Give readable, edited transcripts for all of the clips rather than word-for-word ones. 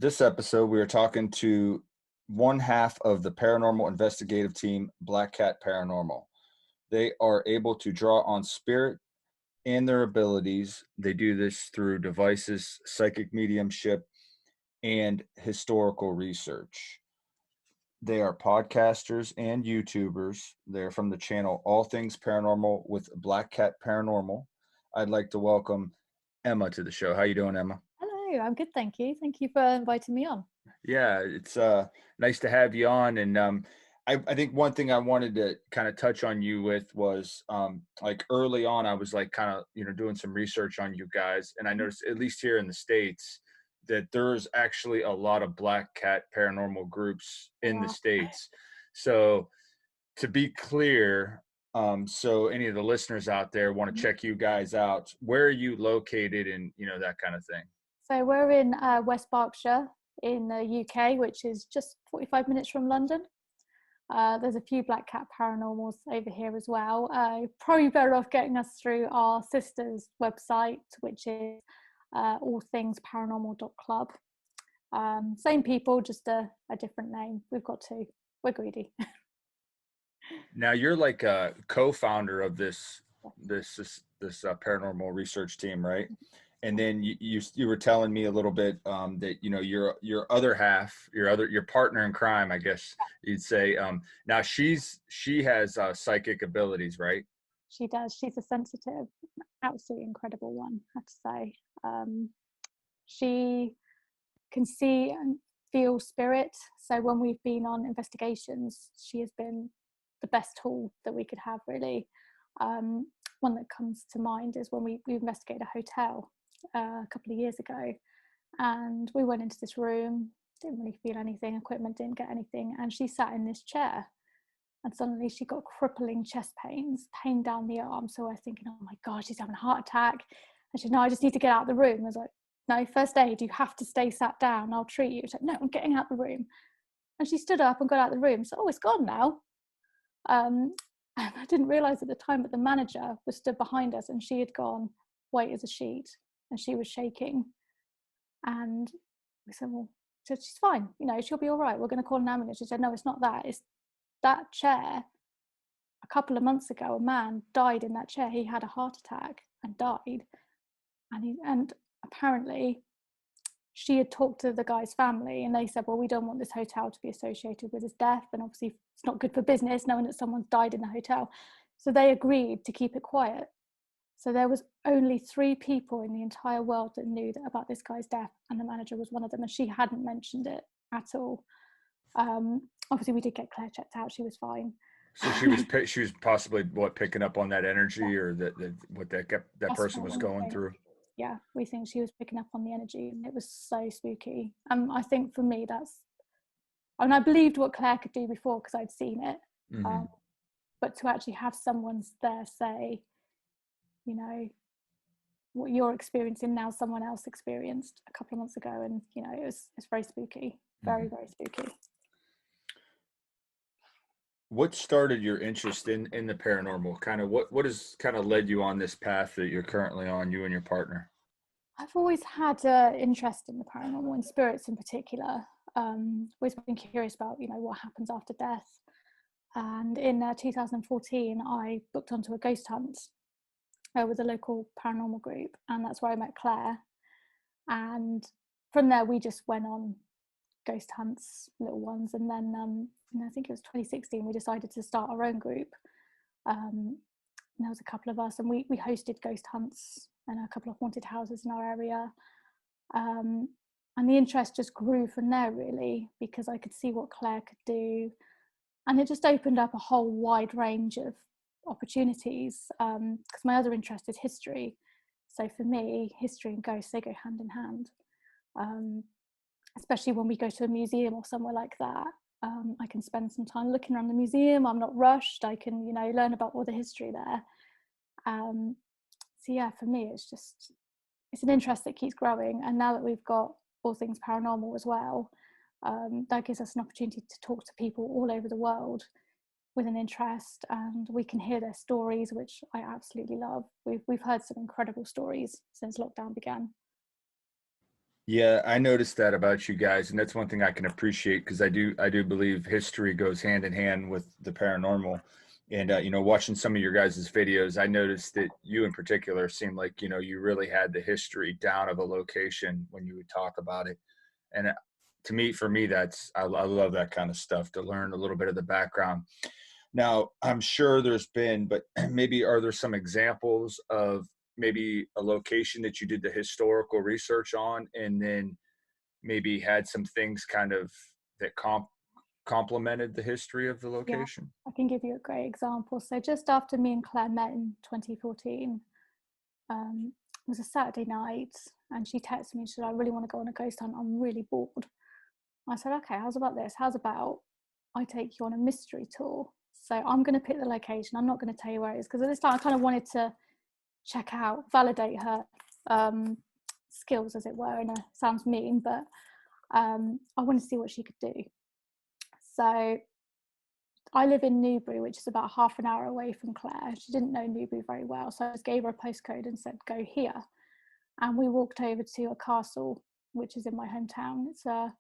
This episode, we are talking to one half of the paranormal investigative team, Black Cat Paranormal. They are able to draw on spirit and their abilities. They do this through devices, psychic mediumship, and historical research. They are podcasters and YouTubers. They're from the channel All Things Paranormal with Black Cat Paranormal. I'd like to welcome Emma to the show. How you doing, Emma? Hello, I'm good, thank you. Thank you for inviting me on. Yeah, it's nice to have you on. And I think one thing I wanted to kind of touch on you with was like early on, I was like kind of, doing some research on you guys. And I noticed, at least here in the States, that there's actually a lot of Black Cat paranormal groups in the Wow. States. So to be clear, so any of the listeners out there want to check you guys out, where are you located and, that kind of thing? So we're in West Berkshire in the UK, which is just 45 minutes from London. There's a few Black Cat Paranormals over here as well. Probably better off getting us through our sister's website, which is allthingsparanormal.club. Same people, just a different name. We've got two. We're greedy. Now you're like a co-founder of this paranormal research team, right? And then you were telling me a little bit that your other half, your partner in crime, I guess you'd say. Now she has psychic abilities, right? She does. She's a sensitive, absolutely incredible one, I have to say. She can see and feel spirit. So when we've been on investigations, she has been the best tool that we could have, really. One that comes to mind is when we investigated a hotel a couple of years ago, and we went into this room, didn't really feel anything, equipment didn't get anything, and she sat in this chair, and suddenly she got crippling chest pains, pain down the arm. So we're thinking, oh my God, she's having a heart attack. And she said, no, I just need to get out of the room. I was like, no, first aid, you have to stay sat down, I'll treat you. She's like, no, I'm getting out the room. And she stood up and got out of the room. So, oh, it's gone now. And I didn't realize at the time, but the manager was stood behind us, and she had gone white as a sheet, and she was shaking. And we said, well, she's fine, she'll be all right, we're going to call an ambulance. She said, no, it's not that, it's that chair. A couple of months ago, a man died in that chair. He had a heart attack and died, and apparently she had talked to the guy's family, and they said, well, we don't want this hotel to be associated with his death, and obviously it's not good for business knowing that someone's died in the hotel. So they agreed to keep it quiet. So there was only 3 people in the entire world that knew about this guy's death, and the manager was one of them, and she hadn't mentioned it at all. Obviously we did get Claire checked out, she was fine. So she was possibly picking up on that energy, or what that person was going through. Yeah, we think she was picking up on the energy, and it was so spooky. I think for me, I believed what Claire could do before because I'd seen it. Mm-hmm. But to actually have someone there say, what you're experiencing now, someone else experienced a couple of months ago, and it's very spooky, very, very spooky. What started your interest in the paranormal? Kind of what has kind of led you on this path that you're currently on, you and your partner? I've always had an interest in the paranormal and spirits in particular. Always been curious about what happens after death. And in 2014, I booked onto a ghost hunt with a local paranormal group, and that's where I met Claire. And from there, we just went on ghost hunts, little ones, and then I think it was 2016 we decided to start our own group. And there was a couple of us, and we hosted ghost hunts and a couple of haunted houses in our area, and the interest just grew from there, really, because I could see what Claire could do, and it just opened up a whole wide range of opportunities, because my other interest is history. So for me, history and ghosts, they go hand in hand. Especially when we go to a museum or somewhere like that, I can spend some time looking around the museum. I'm not rushed. I can, learn about all the history there. So yeah, for me, it's an interest that keeps growing. And now that we've got All Things Paranormal as well, that gives us an opportunity to talk to people all over the world with an interest, and we can hear their stories, which I absolutely love. We've heard some incredible stories since lockdown began. Yeah, I noticed that about you guys, and that's one thing I can appreciate because I do believe history goes hand in hand with the paranormal. And watching some of your guys' videos, I noticed that you in particular seemed like you really had the history down of a location when you would talk about it. And to me, for me, I love that kind of stuff to learn a little bit of the background. Now, I'm sure there's been, but maybe are there some examples of maybe a location that you did the historical research on and then maybe had some things kind of that complemented the history of the Yeah, location? I can give you a great example. So just after me and Claire met in 2014, it was a Saturday night, and she texted me and she said, I really want to go on a ghost hunt. I'm really bored. I said, okay, how's about this? How's about I take you on a mystery tour? So I'm going to pick the location. I'm not going to tell you where it is, because at this time I kind of wanted to check out, validate her skills, as it were. And it sounds mean, but I wanted to see what she could do. So I live in Newbury, which is about half an hour away from Claire. She didn't know Newbury very well, so I just gave her a postcode and said, go here. And we walked over to a castle, which is in my hometown. It's a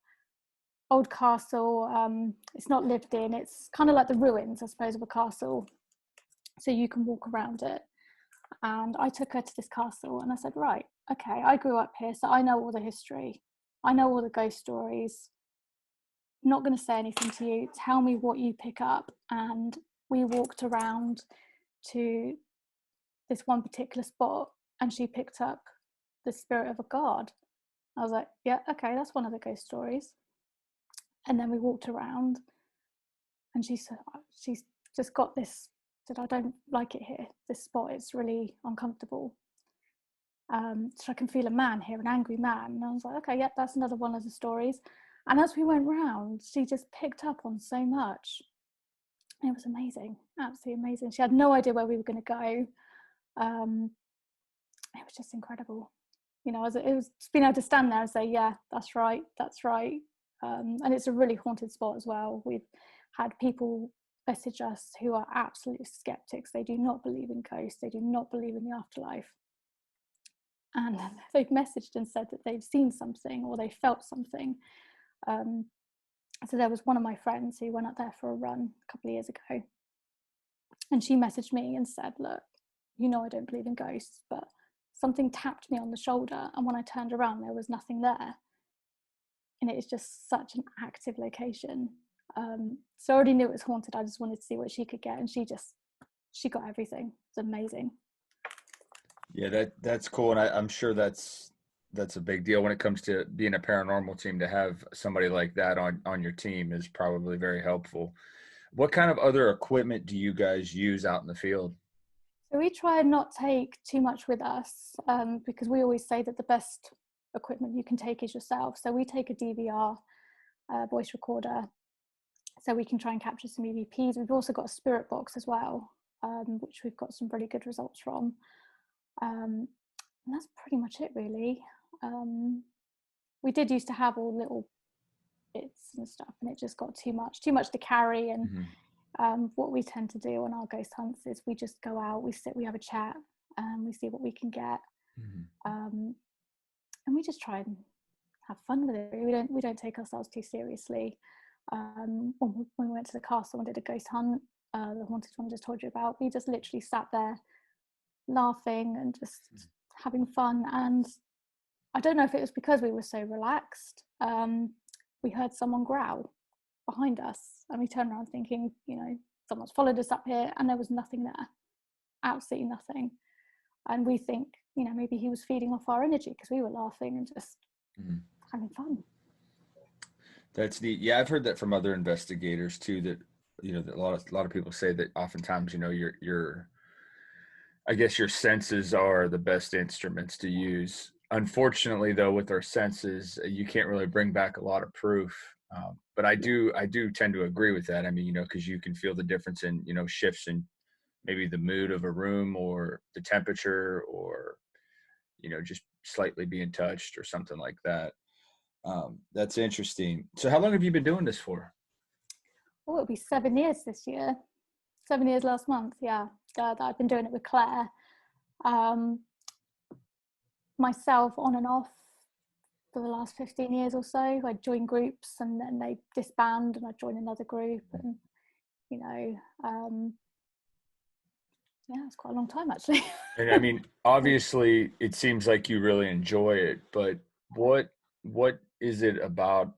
old castle. It's not lived in. It's kind of like the ruins, I suppose, of a castle. So you can walk around it. And I took her to this castle and I said, right, okay, I grew up here, so I know all the history. I know all the ghost stories. I'm not going to say anything to you. Tell me what you pick up. And we walked around to this one particular spot, and she picked up the spirit of a guard. I was like, yeah, okay, that's one of the ghost stories. And then we walked around, and she said, she's just got this, said, I don't like it here, this spot, it's really uncomfortable. So I can feel a man here, an angry man. And I was like, okay, yeah, that's another one of the stories. And as we went round, she just picked up on so much. It was amazing, absolutely amazing. She had no idea where we were going to go. It was just incredible. It was being able to stand there and say, yeah, that's right, that's right. And it's a really haunted spot as well. We've had people message us who are absolute skeptics. They do not believe in ghosts. They do not believe in the afterlife. And they've messaged and said that they've seen something or they felt something. So there was one of my friends who went up there for a run a couple of years ago. And she messaged me and said, look, I don't believe in ghosts, but something tapped me on the shoulder. And when I turned around, there was nothing there. And it is just such an active location. So I already knew it was haunted. I just wanted to see what she could get. And she got everything. It's amazing. Yeah, that's cool, and I'm sure that's a big deal when it comes to being a paranormal team. To have somebody like that on your team is probably very helpful. What kind of other equipment do you guys use out in the field? So we try and not take too much with us, because we always say that the best equipment you can take is yourself. So we take a DVR voice recorder, so we can try and capture some EVPs. We've also got a spirit box as well, which we've got some really good results from. And that's pretty much it, really. We did used to have all little bits and stuff, and it just got too much to carry. And what we tend to do on our ghost hunts is we just go out, we sit, we have a chat, and we see what we can get. And we just try and have fun with it. We don't take ourselves too seriously. When we went to the castle and did a ghost hunt, the haunted one I just told you about, we just literally sat there laughing and just having fun. And I don't know if it was because we were so relaxed, we heard someone growl behind us, and we turned around thinking, someone's followed us up here, and there was nothing there, absolutely nothing. And we think, maybe he was feeding off our energy because we were laughing and just having fun. That's neat. Yeah, I've heard that from other investigators too. That that a lot of people say that oftentimes your I guess your senses are the best instruments to use. Unfortunately, though, with our senses, you can't really bring back a lot of proof. But I do tend to agree with that. I mean, because you can feel the difference in shifts in maybe the mood of a room or the temperature or just slightly being touched or something like that. That's interesting. So how long have you been doing this for? Oh, it'll be 7 years this year. 7 years last month, yeah. That I've been doing it with Claire. Myself on and off for the last 15 years or so. I joined groups and then they disband and I join another group, and you know, yeah, it's quite a long time actually. And I mean, obviously, it seems like you really enjoy it, but what is it about?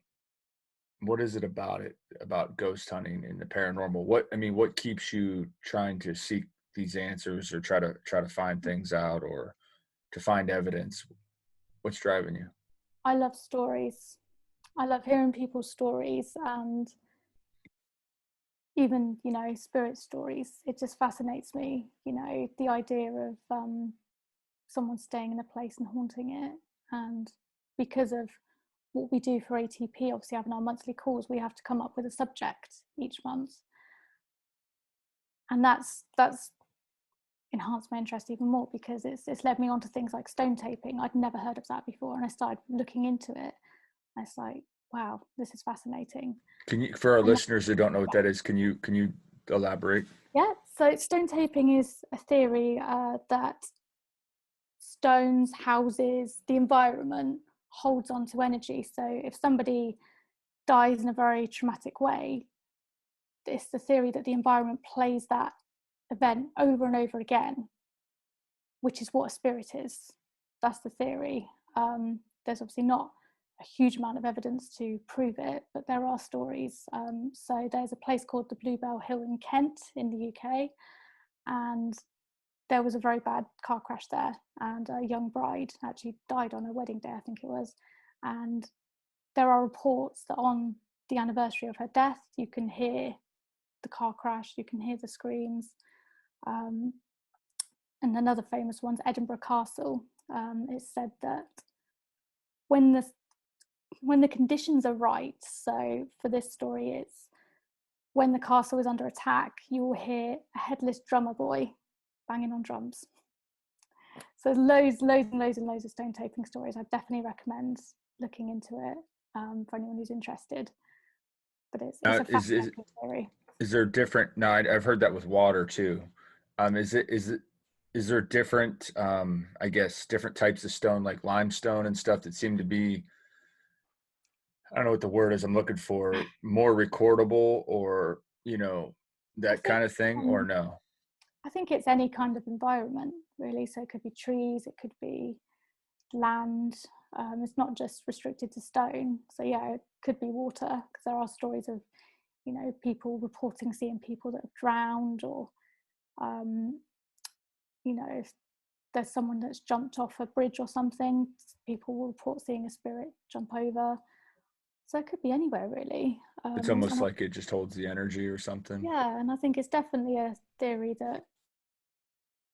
What is it about ghost hunting and the paranormal? What keeps you trying to seek these answers or try to find things out or to find evidence? What's driving you? I love stories. I love hearing people's stories, and even, you know, spirit stories. It just fascinates me, you know, the idea of someone staying in a place and haunting it. And because of what we do for ATP, obviously having our monthly calls, we have to come up with a subject each month, and that's enhanced my interest even more, because it's led me on to things like stone taping. I'd never heard of that before, and I started looking into it. And it's like, wow, this is fascinating. Can you, for our And listeners who don't know what that is, can you elaborate? yeah, so stone taping is a theory that stones, houses, the environment holds on to energy. So if somebody dies in a very traumatic way, it's the theory that the environment plays that event over and over again, which is what a spirit is. That's the theory. There's obviously not a huge amount of evidence to prove it, but there are stories. So there's a place called the Bluebell Hill in Kent in the UK, and there was a very bad car crash there, and a young bride actually died on her wedding day, I think it was. And there are reports that on the anniversary of her death, you can hear the car crash, you can hear the screams. And another famous one's Edinburgh Castle. It's said that when the conditions are right, so for this story, it's when the castle is under attack, you will hear a headless drummer boy banging on drums. So loads of stone taping stories. I definitely recommend looking into it for anyone who's interested. But it's a Is fascinating theory. is there different? No, I've heard that with water too. Is there different? I guess different types of stone, like limestone and stuff, that seem to be, I don't know what the word is I'm looking for, more recordable, or I that think kind of thing, or no? I think it's any kind of environment, really. So it could be trees, it could be land. It's not just restricted to stone. So yeah, it could be water, because there are stories of, you know, people reporting seeing people that have drowned, or you know, if there's someone that's jumped off a bridge or something, people will report seeing a spirit jump over. So it could be anywhere, really. It's almost like it just holds the energy or something. Yeah, and I think it's definitely a theory that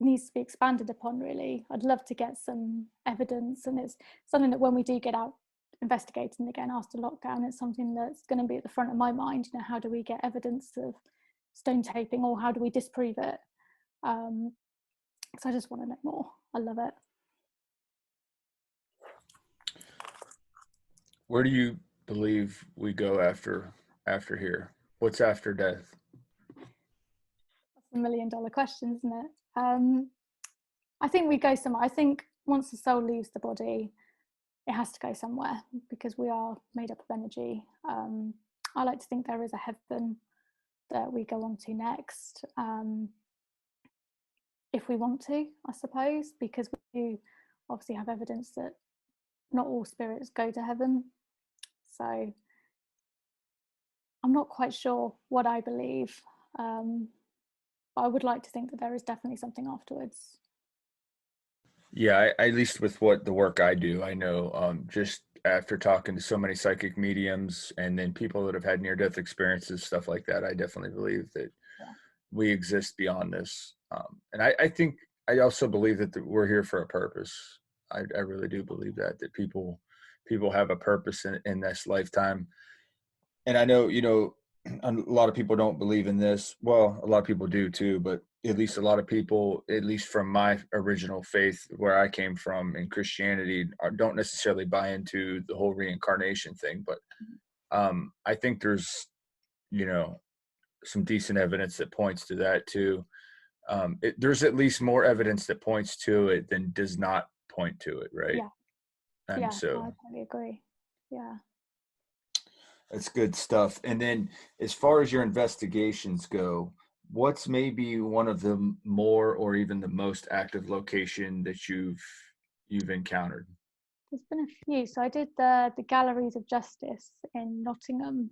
needs to be expanded upon, really. I'd love to get some evidence, and it's something that when we do get out investigating again after lockdown, it's something that's going to be at the front of my mind. You know, how do we get evidence of stone taping, or how do we disprove it? So I just want to know more. I love it. Where do you believe we go after here? What's after death? That's $1 million question, isn't it? I think we go somewhere. I think once the soul leaves the body, it has to go somewhere, because we are made up of energy. I like to think there is a heaven that we go on to next, if we want to, I suppose, because we do obviously have evidence that not all spirits go to heaven. So I'm not quite sure what I believe, but I would like to think that there is definitely something afterwards. Yeah, at least with what the work I do, I know, just after talking to so many psychic mediums and then people that have had near-death experiences, stuff like that, I definitely believe that Yeah. we exist beyond this. And I think I also believe that we're here for a purpose. I really do believe that people have a purpose in this lifetime. And I know, a lot of people don't believe in this. Well, a lot of people do too, but at least a lot of people, at least from my original faith where I came from in Christianity, don't necessarily buy into the whole reincarnation thing. But I think there's, some decent evidence that points to that too. There's at least more evidence that points to it than does not point to it, right? Yeah. And Yeah, no, so I totally agree. Yeah. that's good stuff. And then as far as your investigations go, what's maybe one of the more or even the most active location that you've encountered? There's been a few. So I did the Galleries of Justice in Nottingham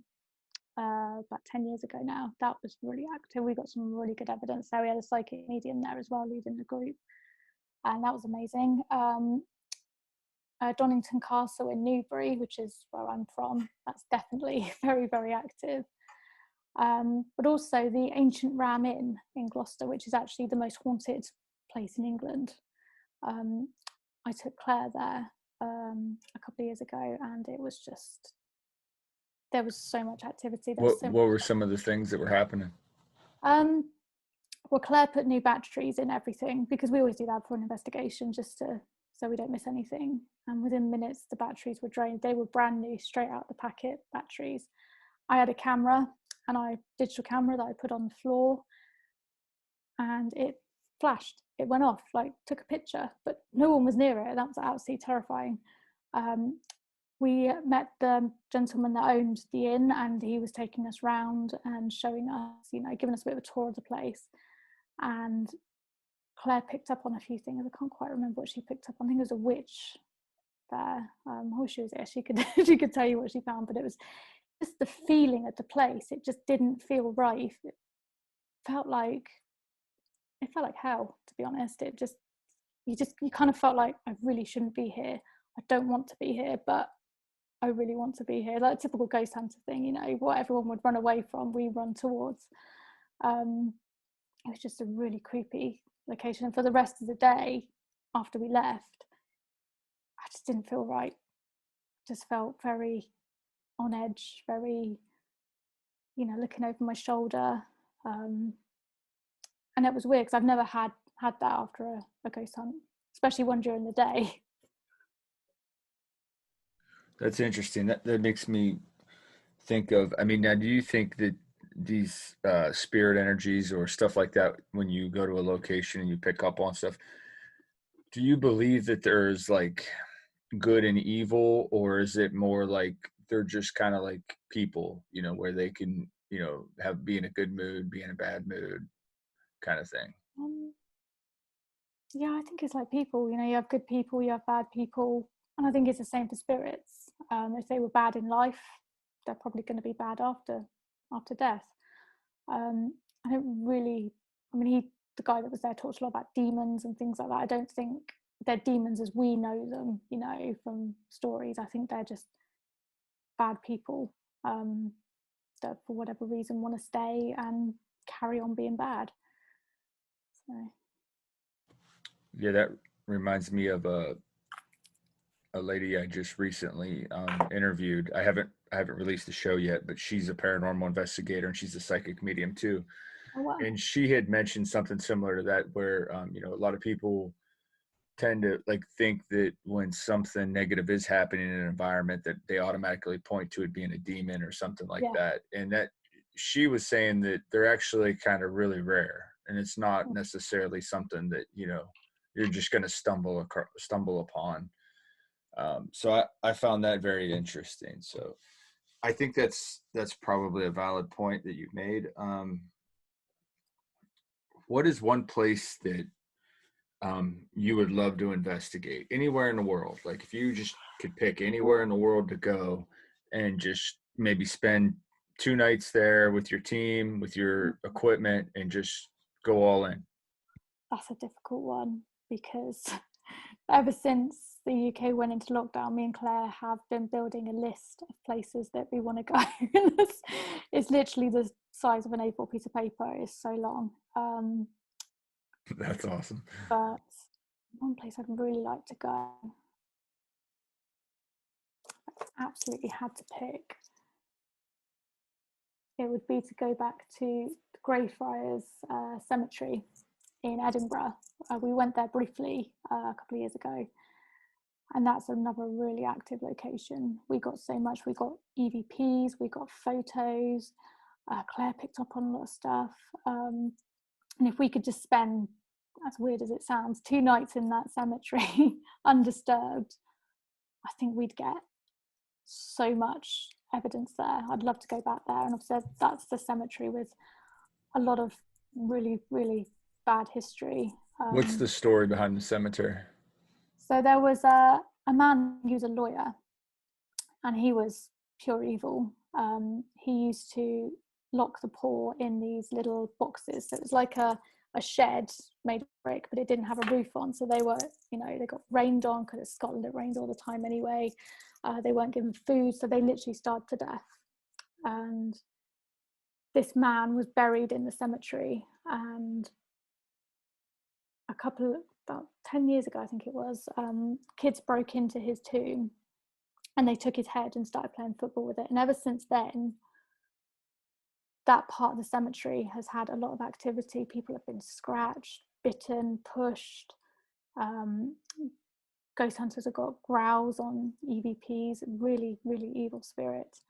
about 10 years ago now. That was really active. We got some really good evidence there. We had a psychic medium there as well leading the group, and that was amazing. Donington Castle in Newbury, which is where I'm from, that's definitely very, very active. But also the Ancient Ram Inn in Gloucester, which is actually the most haunted place in England. I took Claire there a couple of years ago, and it was just, there was so much activity. There was What so what much. were some of the things that were happening? Um, well, Claire put new batteries in everything, because we always do that for an investigation, just to so we don't miss anything. And within minutes, the batteries were drained. They were brand new, straight out the packet batteries. I had a camera, and digital camera that I put on the floor, and it flashed. It went off, like took a picture, but no one was near it. That was absolutely terrifying. We met the gentleman that owned the inn, and he was taking us round and showing us, giving us a bit of a tour of the place. And Claire picked up on a few things. I can't quite remember what she picked up on. I think it was a witch there. I wish she was there. She could she could tell you what she found, but it was just the feeling at the place. It just didn't feel right. It felt like hell, to be honest. You kind of felt like, I really shouldn't be here. I don't want to be here, but I really want to be here. Like a typical ghost hunter thing, what everyone would run away from, we run towards. It was just a really creepy location. And for the rest of the day, after we left, I just didn't feel right. Just felt very on edge, very, looking over my shoulder. And it was weird, because I've never had that after a ghost hunt, especially one during the day. That's interesting. That makes me think of, I mean, now do you think that these spirit energies or stuff like that, when you go to a location and you pick up on stuff, do you believe that there's like good and evil, or is it more like they're just kind of like people, where they can, be in a good mood, be in a bad mood kind of thing? Um, yeah, I think it's like people. You have good people, you have bad people, and I think it's the same for spirits. If they were bad in life, they're probably going to be bad after death. I don't really. I mean, the guy that was there talked a lot about demons and things like that. I don't think they're demons as we know them, from stories. I think they're just bad people that, for whatever reason, want to stay and carry on being bad. So. Yeah, that reminds me of a lady I just recently interviewed. I haven't released the show yet, but she's a paranormal investigator and she's a psychic medium too. Oh wow. And she had mentioned something similar to that, where a lot of people tend to like think that when something negative is happening in an environment, that they automatically point to it being a demon or something like Yeah. that. And that she was saying that they're actually kind of really rare, and it's not necessarily something that you're just going to stumble upon. So I found that very interesting. So I think that's probably a valid point that you've made. What is one place that you would love to investigate anywhere in the world? Like if you just could pick anywhere in the world to go and just maybe spend 2 nights there with your team, with your equipment, and just go all in. That's a difficult one, because ever since the UK went into lockdown, me and Claire have been building a list of places that we want to go. It's literally the size of an A4 piece of paper. It's so long. That's awesome. But one place I'd really like to go, absolutely had to pick, it would be to go back to the Greyfriars Cemetery in Edinburgh. We went there briefly a couple of years ago, and that's another really active location. We got so much. We got EVPs, we got photos. Claire picked up on a lot of stuff. And if we could just spend, as weird as it sounds, 2 nights in that cemetery undisturbed, I think we'd get so much evidence there. I'd love to go back there. And I've said that's the cemetery with a lot of really, really bad history. What's the story behind the cemetery? So there was a man who was a lawyer, and he was pure evil. He used to lock the poor in these little boxes. So it was like a shed made of brick, but it didn't have a roof on. So they were, they got rained on, because it's Scotland, it rains all the time anyway. They weren't given food, so they literally starved to death. And this man was buried in the cemetery, and about 10 years ago, I think it was, kids broke into his tomb and they took his head and started playing football with it. And ever since then, that part of the cemetery has had a lot of activity. People have been scratched, bitten, pushed. Ghost hunters have got growls on EVPs, really, really evil spirits.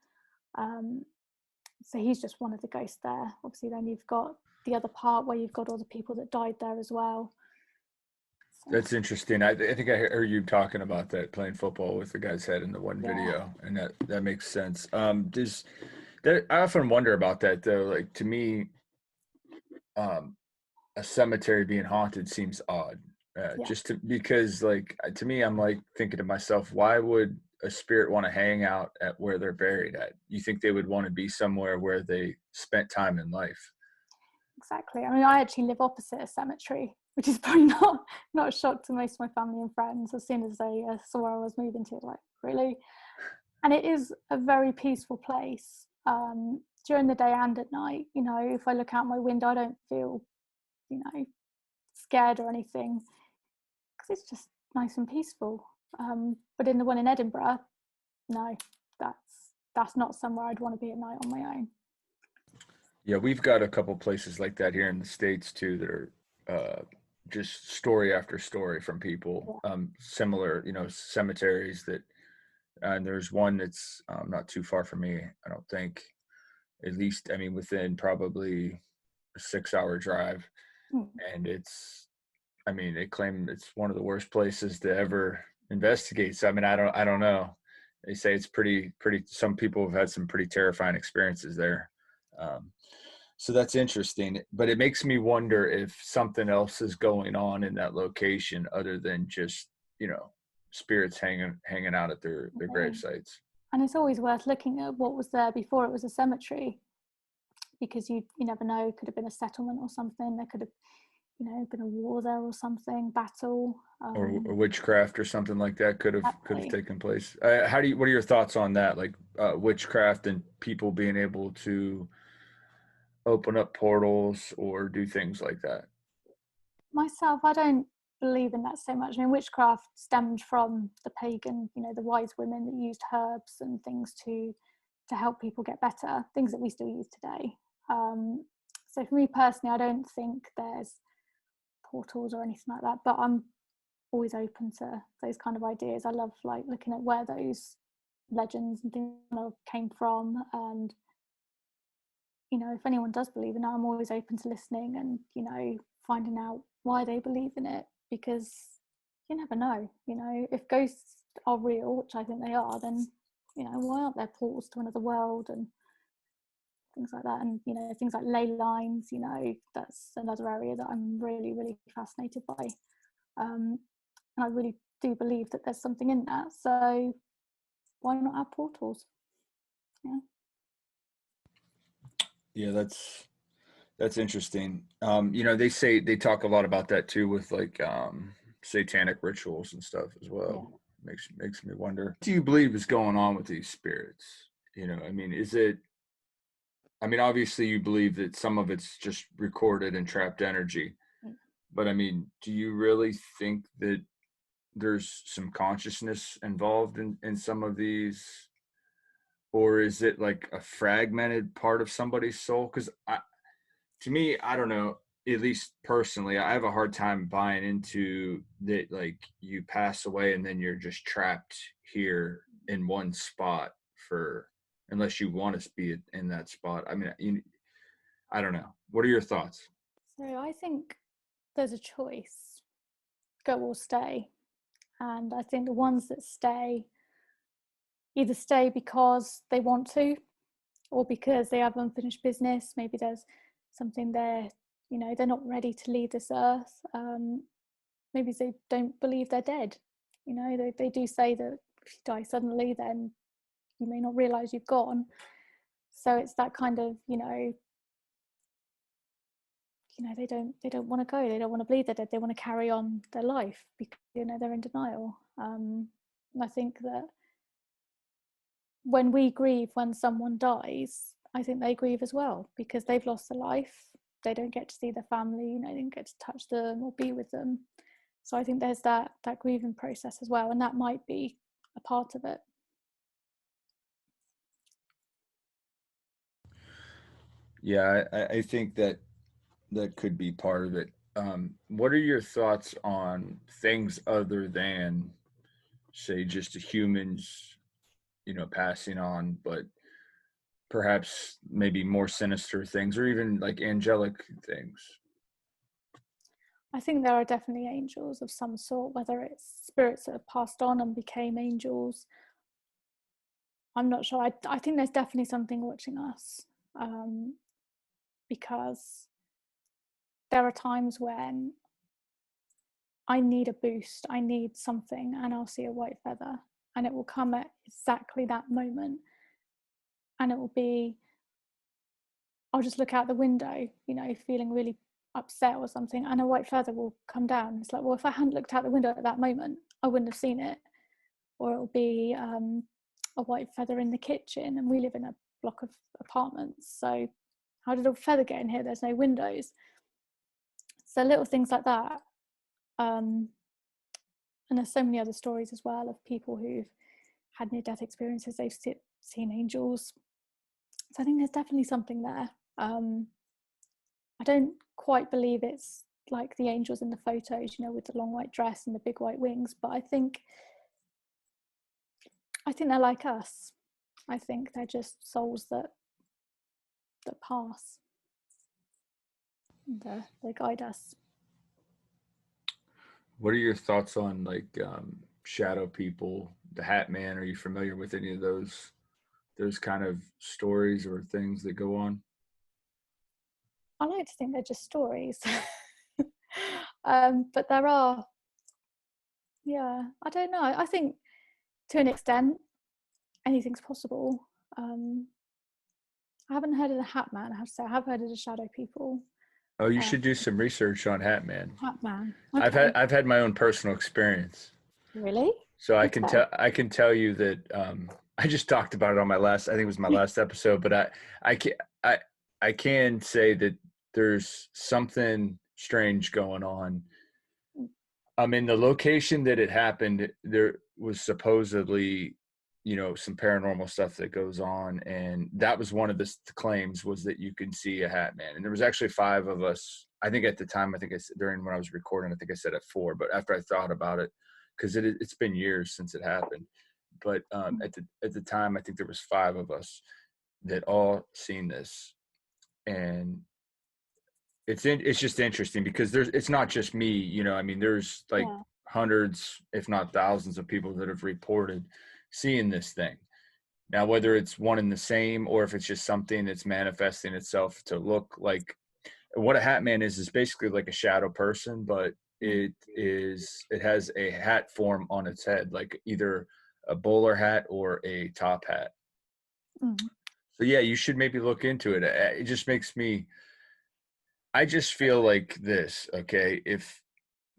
So he's just one of the ghosts there. Obviously, then you've got the other part where you've got all the people that died there as well. So. That's interesting. I think I heard you talking about that, playing football with the guy's head in the one video, and that makes sense. I often wonder about that though. Like, to me, a cemetery being haunted seems odd. Because like, to me, I'm like thinking to myself, why would a spirit want to hang out at where they're buried at? You think they would want to be somewhere where they spent time in life? Exactly. I mean, I actually live opposite a cemetery, which is probably not a shock to most of my family and friends. As soon as they saw where I was moving to, like, really? And it is a very peaceful place. During the day and at night, if I look out my window, I don't feel, scared or anything, because it's just nice and peaceful. But in the one in Edinburgh, no, that's not somewhere I'd want to be at night on my own. Yeah, we've got a couple places like that here in the States too that are just story after story from people. Similar, cemeteries that, and there's one that's not too far from me, I don't think. At least, I mean, within probably a 6-hour drive. And they claim it's one of the worst places to ever investigate. So, I mean, I don't know. They say it's pretty, some people have had some pretty terrifying experiences there. So that's interesting, but it makes me wonder if something else is going on in that location other than just, spirits hanging out at their grave sites. And it's always worth looking at what was there before it was a cemetery, because you never know. It could have been a settlement or something. There could have, been a war there or something, battle, or witchcraft or something like that could have taken place. What are your thoughts on that? Like witchcraft and people being able to open up portals or do things like that? Myself, I don't believe in that so much. I mean, witchcraft stemmed from the pagan, the wise women that used herbs and things to help people get better, things that we still use today. So for me personally, I don't think there's portals or anything like that, but I'm always open to those kind of ideas. I love looking at where those legends and things came from, and if anyone does believe in it, I'm always open to listening and finding out why they believe in it, because you never know. If ghosts are real, which I think they are, then why aren't there portals to another world and things like that? And things like ley lines, that's another area that I'm really, really fascinated by, and I really do believe that there's something in that. So why not have portals? Yeah, that's interesting. They talk a lot about that too with like satanic rituals and stuff as well. Makes me wonder, what do you believe is going on with these spirits? I mean, obviously you believe that some of it's just recorded and trapped energy, but I mean, do you really think that there's some consciousness involved in some of these, or is it like a fragmented part of somebody's soul? Because to me, I don't know, at least personally, I have a hard time buying into that, like, you pass away and then you're just trapped here in one spot unless you want to be in that spot. I mean, I don't know. What are your thoughts? So I think there's a choice, go or stay. And I think the ones that stay either stay because they want to, or because they have unfinished business. Maybe there's something they're not ready to leave this earth. Maybe they don't believe they're dead. They do say that if you die suddenly, then you may not realize you've gone. So it's that kind of, they don't want to go. They don't want to believe they're dead. They want to carry on their life because they're in denial. And I think that when we grieve when someone dies, I think they grieve as well because they've lost a life. They don't get to see their family. They don't get to touch them or be with them. So I think there's that grieving process as well, and that might be a part of it. Yeah, I think that could be part of it. What are your thoughts on things other than, say, just humans, passing on, but perhaps maybe more sinister things, or even like angelic things? I think there are definitely angels of some sort, whether it's spirits that have passed on and became angels. I'm not sure. I think there's definitely something watching us, because there are times when I need a boost, I need something, and I'll see a white feather, and it will come at exactly that moment. And it will be, I'll just look out the window, feeling really upset or something, and a white feather will come down. It's like, well, if I hadn't looked out the window at that moment, I wouldn't have seen it. Or it'll be a white feather in the kitchen, and we live in a block of apartments. So how did a feather get in here? There's no windows. So little things like that. And there's so many other stories as well of people who've had near-death experiences. They've seen angels. So I think there's definitely something there. I don't quite believe it's like the angels in the photos, with the long white dress and the big white wings, but I think they're like us. I think they're just souls that pass. And, they guide us. What are your thoughts on like shadow people, the Hat Man? Are you familiar with any of those kind of stories or things that go on? I like to think they're just stories. But there are, yeah, I don't know. I think to an extent, anything's possible. I haven't heard of the Hat Man, I have to say. I have heard of the shadow people. Oh, you should do some research on Hat Man. Hat Man. Okay. I've had my own personal experience. Really? So Okay. I can tell you that I just talked about it on my last, I think it was my last episode, but I can I can say that there's something strange going on. In the location that it happened, there was supposedly, some paranormal stuff that goes on, and that was one of the claims, was that you can see a Hat Man. And there was actually 5 of us. I think at the time, I think I said, during when I was recording, I think I said at 4, but after I thought about it, because it's been years since it happened, but at the time, I think there was 5 of us that all seen this. And it's just interesting because it's not just me, I mean, there's like Yeah. hundreds, if not thousands, of people that have reported seeing this thing. Now, whether it's one and the same, or if it's just something that's manifesting itself to look like, what a Hat Man is basically like a shadow person, but it has a hat form on its head, like either a bowler hat or a top hat. Mm. So yeah, you should maybe look into it. It just makes me, I just feel like this, okay? If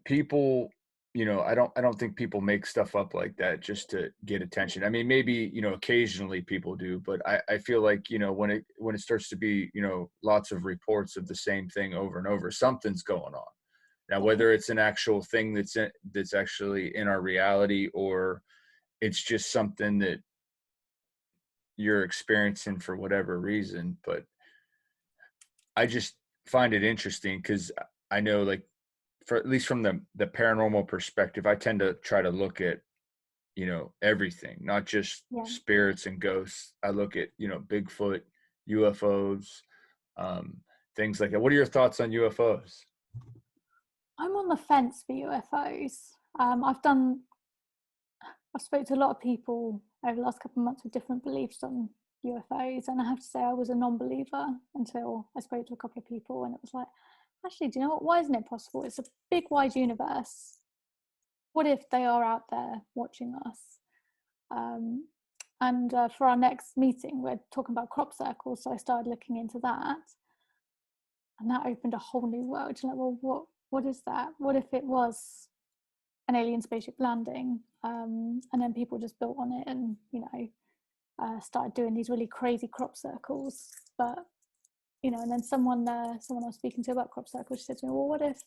people, I don't think people make stuff up like that just to get attention. I mean, maybe, occasionally people do, but I feel like, when it starts to be, lots of reports of the same thing over and over, something's going on. Now, whether it's an actual thing that's actually in our reality, or it's just something that you're experiencing for whatever reason, but I just find it interesting because I know, like, for at least from the paranormal perspective, I tend to try to look at, everything, not just Yeah. spirits and ghosts. I look at, Bigfoot, UFOs, things like that. What are your thoughts on UFOs? I'm on the fence for UFOs. I've spoken to a lot of people over the last couple of months with different beliefs on UFOs, and I have to say I was a non-believer until I spoke to a couple of people, and it was like, actually, do you know what? Why isn't it possible? It's a big, wide universe. What if they are out there watching us? And for our next meeting, we're talking about crop circles, so I started looking into that, and that opened a whole new world. Like, well, what is that? What if it was an alien spaceship landing, and then people just built on it, and started doing these really crazy crop circles? But and then someone I was speaking to about crop circles, she said to me, well, what if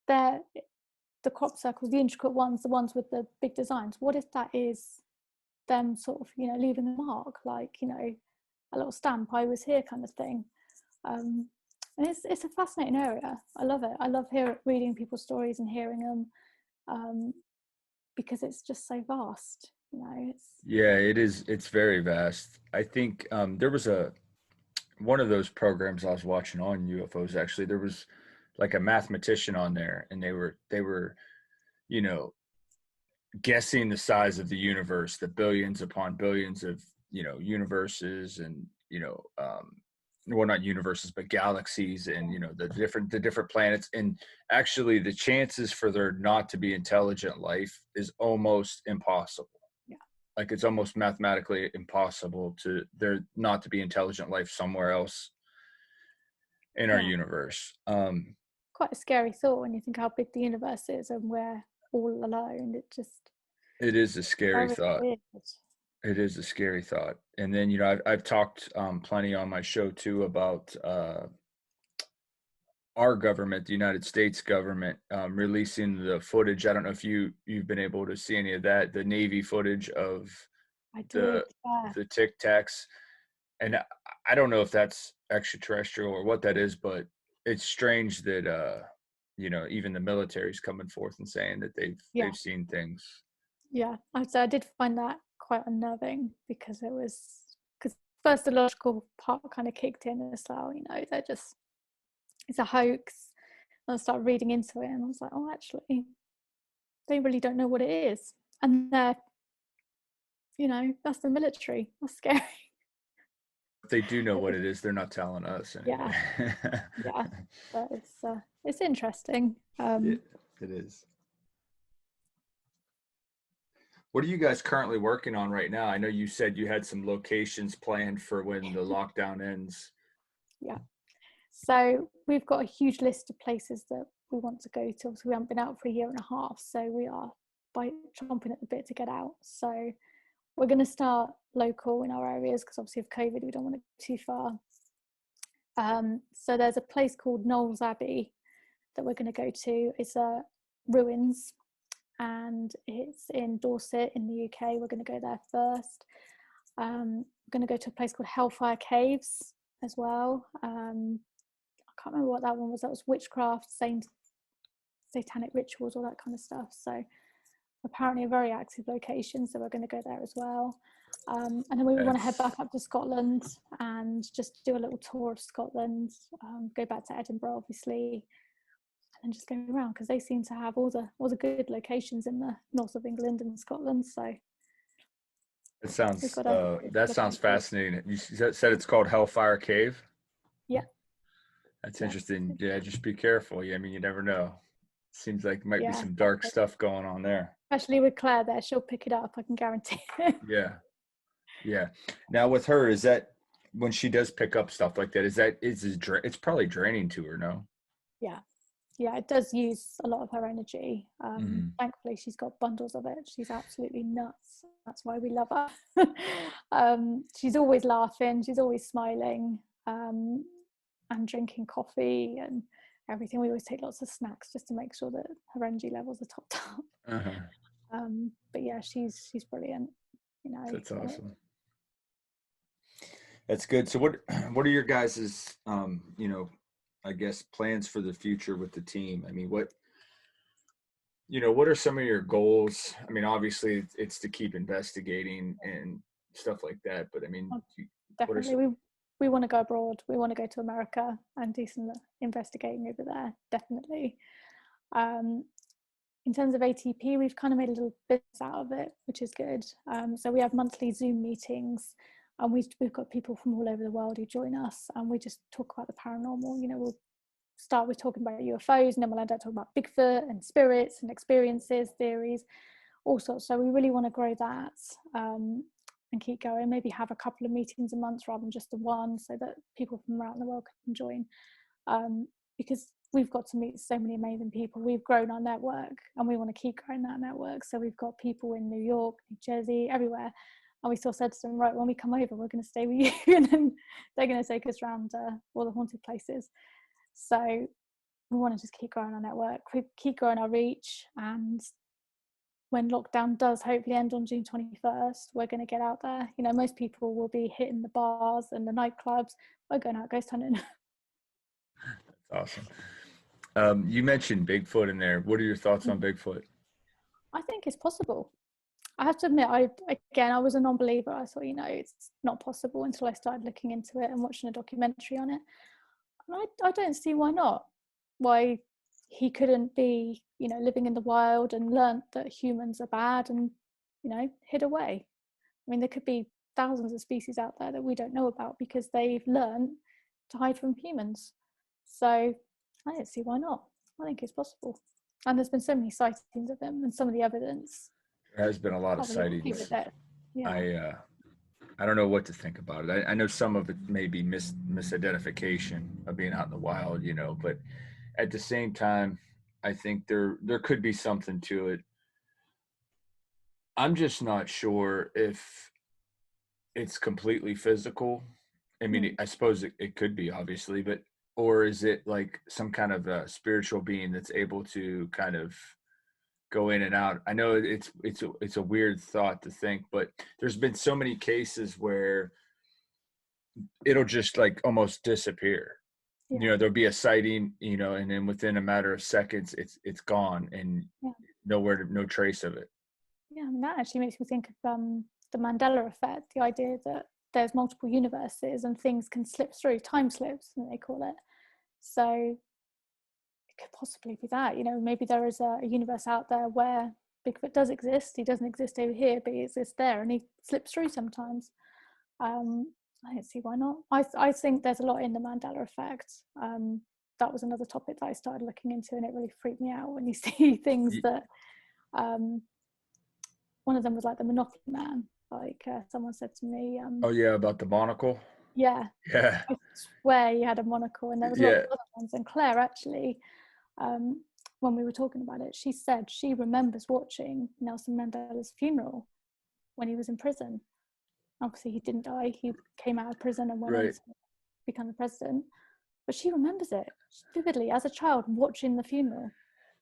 they're the crop circles, the intricate ones, the ones with the big designs, what if that is them sort of leaving a mark, like a little stamp, I was here kind of thing. And it's a fascinating area. I love it. I love reading people's stories and hearing them, because it's just so vast. Yeah, it is. It's very vast. I think there was one of those programs I was watching on UFOs. Actually, there was like a mathematician on there, and they were guessing the size of the universe, the billions upon billions of universes, and well, not universes but galaxies, and the different planets. And actually the chances for there not to be intelligent life is almost impossible. Yeah. Like, it's almost mathematically impossible to there not to be intelligent life somewhere else in our universe. Quite a scary thought when you think how big the universe is and we're all alone. It is a scary thought. Weird. It is a scary thought. And then, I've talked plenty on my show too about our government, the United States government, releasing the footage. I don't know if you've been able to see any of that, the Navy footage of the Tic Tacs. And I don't know if that's extraterrestrial or what that is, but it's strange that even the military's coming forth and saying that they've seen things. Yeah, I'd say I did find that quite unnerving, because first the logical part kind of kicked in, and it's like, it's a hoax. And I started reading into it, and I was like, oh, actually, they really don't know what it is, and that's the military. That's scary. If they do know what it is, they're not telling us anyway. Yeah, but it's interesting. It is. What are you guys currently working on right now? I know you said you had some locations planned for when the lockdown ends. Yeah. So we've got a huge list of places that we want to go to. Obviously, we haven't been out for a year and a half, so we are chomping at the bit to get out. So we're going to start local in our areas, because obviously of COVID, we don't want to go too far. So there's a place called Knowles Abbey that we're going to go to. It's ruins, and it's in Dorset in the UK. We're going to go there first. We're going to go to a place called Hellfire Caves as well. I can't remember what that one was. That was witchcraft, satanic rituals, all that kind of stuff. So apparently a very active location, so we're going to go there as well. And then we want to head back up to Scotland and just do a little tour of Scotland, go back to Edinburgh, obviously, and just go around, because they seem to have all the good locations in the north of England and Scotland. So it sounds fascinating. You said it's called Hellfire Cave? Yeah. That's interesting. Yeah, just be careful. Yeah, I mean, you never know. Seems like might be some dark stuff going on there. Especially with Claire there, she'll pick it up, I can guarantee. Yeah. Now with her, is that when she does pick up stuff like that, it's probably draining to her, no? Yeah, it does use a lot of her energy. Thankfully, she's got bundles of it. She's absolutely nuts. That's why we love her. She's always laughing. She's always smiling, and drinking coffee and everything. We always take lots of snacks just to make sure that her energy levels are topped up. But yeah, she's brilliant. That's awesome. That's good. So what are your guys's I guess plans for the future with the team? I mean, what are some of your goals? I mean, obviously it's to keep investigating and stuff like that, but I mean, definitely we want to go abroad. We want to go to America and do some investigating over there, definitely. In terms of ATP, we've kind of made a little business out of it, which is good. So we have monthly Zoom meetings, and we've got people from all over the world who join us, and we just talk about the paranormal. You know, we'll start with talking about UFOs, and then we'll end up talking about Bigfoot and spirits and experiences, theories, all sorts. So we really want to grow that, and keep going. Maybe have a couple of meetings a month rather than just the one, so that people from around the world can join. Because we've got to meet so many amazing people. We've grown our network, and we want to keep growing that network. So we've got people in New York, New Jersey, everywhere. And we still said to them, right, when we come over, we're going to stay with you. And then they're going to take us around all the haunted places. So we want to just keep growing our network, keep growing our reach. And when lockdown does hopefully end on June 21st, we're going to get out there. You know, most people will be hitting the bars and the nightclubs. We're going out ghost hunting. That's awesome. You mentioned Bigfoot in there. What are your thoughts on Bigfoot? I think it's possible. I have to admit, I was a non-believer. I thought, you know, it's not possible until I started looking into it and watching a documentary on it. And I don't see why not. Why he couldn't be, you know, living in the wild and learnt that humans are bad and, you know, hid away. I mean, there could be thousands of species out there that we don't know about because they've learned to hide from humans. So I don't see why not. I think it's possible. And there's been so many sightings of him, and some of the evidence. There has been a lot of sightings. Yeah. I don't know what to think about it. I know some of it may be misidentification of being out in the wild, you know, but at the same time, I think there could be something to it. I'm just not sure if it's completely physical. I mean, I suppose it could be, obviously, but or is it like some kind of a spiritual being that's able to kind of go in and out? I know it's a weird thought to think, but there's been so many cases where it'll just like almost disappear. Yeah. You know, there'll be a sighting, you know, and then within a matter of seconds, it's gone and no trace of it. Yeah, I mean, that actually makes me think of the Mandela Effect, the idea that there's multiple universes and things can slip through, time slips, they call it. So it could possibly be that, you know, maybe there is a universe out there where Bigfoot does exist. He doesn't exist over here, but he exists there, and he slips through sometimes. I don't see why not. I think there's a lot in the Mandela Effect. That was another topic that I started looking into, and it really freaked me out when you see things that one of them was like the Monopoly Man. Like someone said to me, Oh yeah, about the monocle. Yeah, I swear he had a monocle, and there was lots of other ones. And Claire actually, when we were talking about it, she said she remembers watching Nelson Mandela's funeral when he was in prison. Obviously, he didn't die. He came out of prison and went on to become the president. But she remembers it vividly as a child watching the funeral.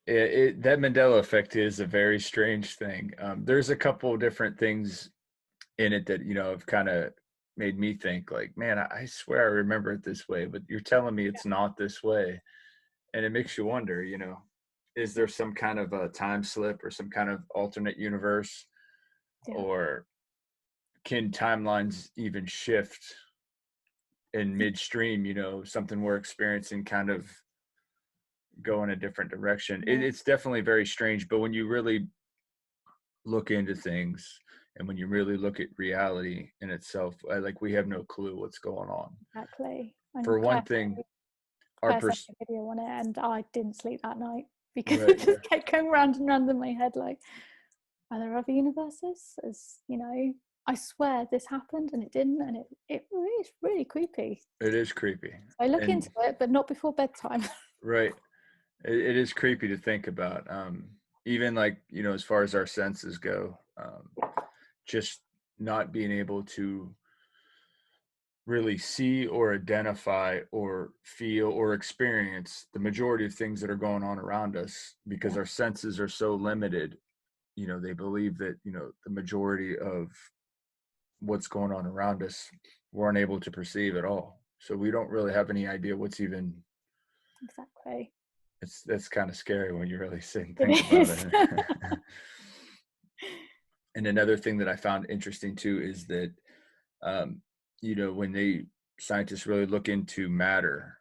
That Mandela Effect is a very strange thing. There's a couple of different things in it that, you know, have kind of made me think like, man, I swear I remember it this way, but you're telling me it's not this way. And it makes you wonder, you know, is there some kind of a time slip or some kind of alternate universe, or can timelines even shift in midstream, you know, something we're experiencing kind of go in a different direction. It's definitely very strange, but when you really look into things and when you really look at reality in itself, like we have no clue what's going on. Exactly. For one thing, our video on it, and I didn't sleep that night because it just kept going round and round in my head. Like, are there other universes? As you know, I swear this happened and it didn't, and it is really creepy. It is creepy. I look into it, but not before bedtime. Right. It is creepy to think about. Even like, you know, as far as our senses go, just not being able to really see or identify or feel or experience the majority of things that are going on around us because our senses are so limited. You know, they believe that, you know, the majority of what's going on around us we're unable to perceive at all. So we don't really have any idea what's even. Exactly. That's kind of scary when you really sit and think about it. And another thing that I found interesting too is that, you know, when scientists really look into matter,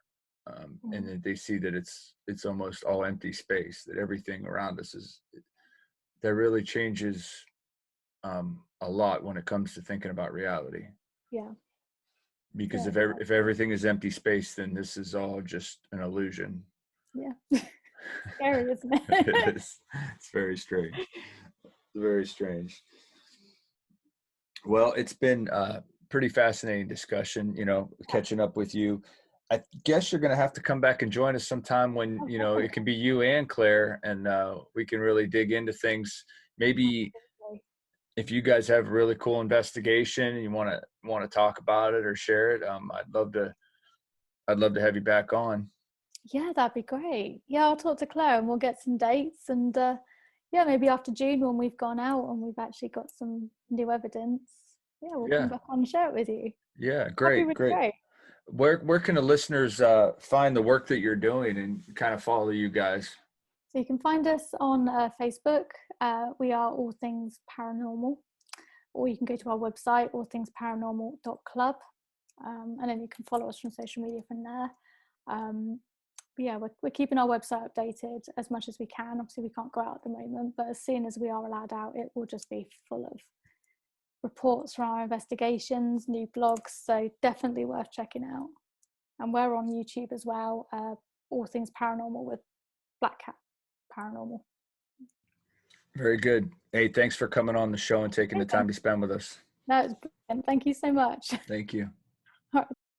and then they see that it's almost all empty space, that everything around us that really changes a lot when it comes to thinking about reality. Yeah. Because Yeah. if everything is empty space, then this is all just an illusion. Yeah. Scary, isn't it? It is. It's very strange. Very strange. Well, it's been a pretty fascinating discussion, catching up with you. I guess you're going to have to come back and join us sometime when, Oh, it can be you and Claire, and we can really dig into things. Maybe definitely. if you guys have a really cool investigation and you want to talk about it or share it, I'd love to have you back on. Yeah, that'd be great. Yeah, I'll talk to Claire and we'll get some dates, and yeah, maybe after June when we've gone out and we've actually got some new evidence. Yeah, we'll come Yeah. back on and share it with you. Yeah. That'd be Great. really Great. great. Where can the listeners find the work that you're doing and kind of follow you guys? So you can find us on Facebook. We are All Things Paranormal, or you can go to our website, allthingsparanormal.club, and then you can follow us from social media from there. But yeah, we're keeping our website updated as much as we can. Obviously, we can't go out at the moment, but as soon as we are allowed out, it will just be full of reports from our investigations, new blogs. So definitely worth checking out. And we're on YouTube as well. All Things Paranormal with Black Cat Paranormal. Very good. Hey, thanks for coming on the show and taking the time to spend with us. That was brilliant. Thank you so much. Thank you. All right.